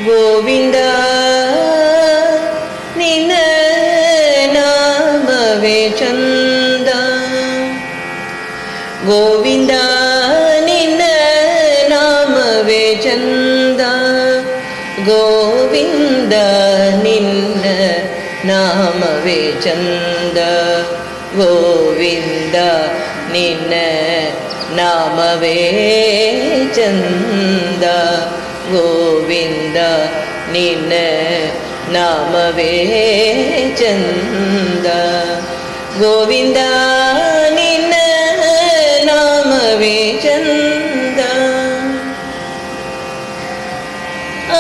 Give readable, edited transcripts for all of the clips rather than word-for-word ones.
ಗೋವಿಂದ ನಿನ್ನ ನಾಮವೇ ಚಂದ, ಗೋವಿಂದ ನಿನ್ನ ನಾಮವೇ ಚಂದ, ಗೋವಿಂದ ನಿನ್ನ ನಾಮವೇ ಚಂದ, ಗೋವಿಂದ ನಿನ್ನ ನಾಮವೇ ಚಂದ, ಗೋವಿಂದ ನಿನ್ನ ನಾಮವೇ ಚಂದ, ಗೋವಿಂದ ನಿನ್ನ ನಾಮವೇ ಚಂದ.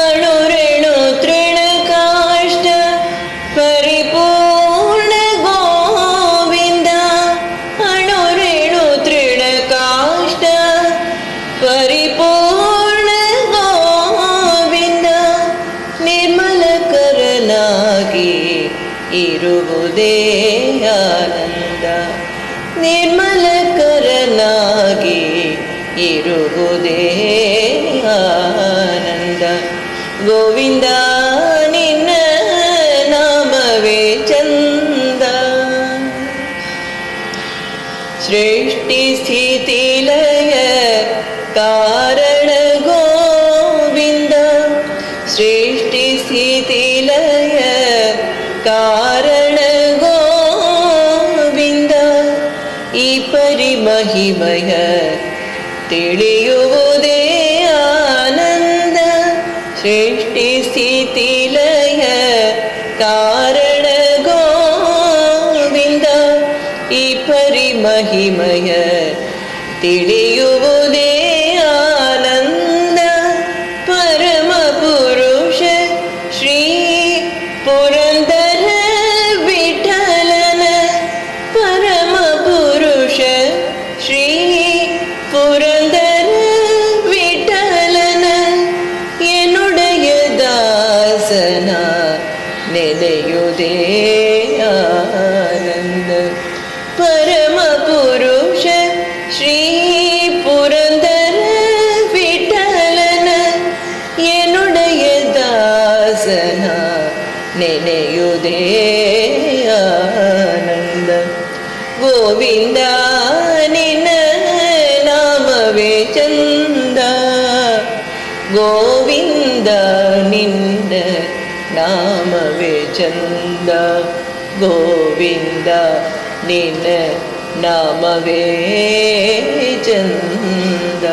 ಅಣುರೇಣು ತೃಣ ಕಾಷ್ಟ ಪರಿಪೂರ್ಣ ಗೋವಿಂದ, ಅಣುರೇಣು ತೃಣ ಕಾಷ್ಟ ಪರಿಪೂರ್ಣ ಗೋವಿಂದ, ನಿರ್ಮಲಕರನಾಗಿ ಇರುವುದೇ ಆನಂದ, ನಿರ್ಮಲಕರನಾಗಿ ಇರುವುದೇ ಆನಂದ, ಗೋವಿಂದ ನಿನ್ನ ನಾಮವೇ ಚಂದ. ಸೃಷ್ಟಿ ಸ್ಥಿತಿ ಲಯ ಕಾರಣ ಗೋವಿಂದ, ಸೃಷ್ಟಿ ಸ್ಥಿತಿ ಲಯ ಕಾರಣ ಗೋವಿಂದ, ಈ ಪರಿಮಹಿಮಯ ತಿಳಿಯುವುದೇ ಆನಂದ, ಸೃಷ್ಟಿ ಸ್ಥಿತಿ ಲಯ ಕಾರಣ ಗೋವಿಂದ, ಈ ಪರಿಮಹಿಮಯ ತಿಳಿಯುವುದೇ ಆನಂದ, ಪರಮ ಪುರುಷ ಶ್ರೀ ಪುರಂದರ ವಿಠಲನ, ಪರಮ ಪುರುಷ ಶ್ರೀ ಪುರಂದರ ವಿಠಲನ, ಎನ್ನುடைய ದಾಸನ ನೆನೆಯುವುದೇ ಆನಂದ, ಪರಮ ಪುರುಷ ಶ್ರೀ ಪುರಂದರ ವಿಠಲನ, ಎನ್ನುடைய ದಾಸನ ನೆನೆಯುವುದೇ ಆನಂದ, ಗೋವಿಂದ ನಿನ್ನ ನಾಮವೇ ಚಂದ, ಗೋವಿಂದ ನಿನ್ನ ನಾಮವೇ ಚಂದ, ಗೋವಿಂದ ನಿನ್ನ ನಾಮವೇ ಚಂದ.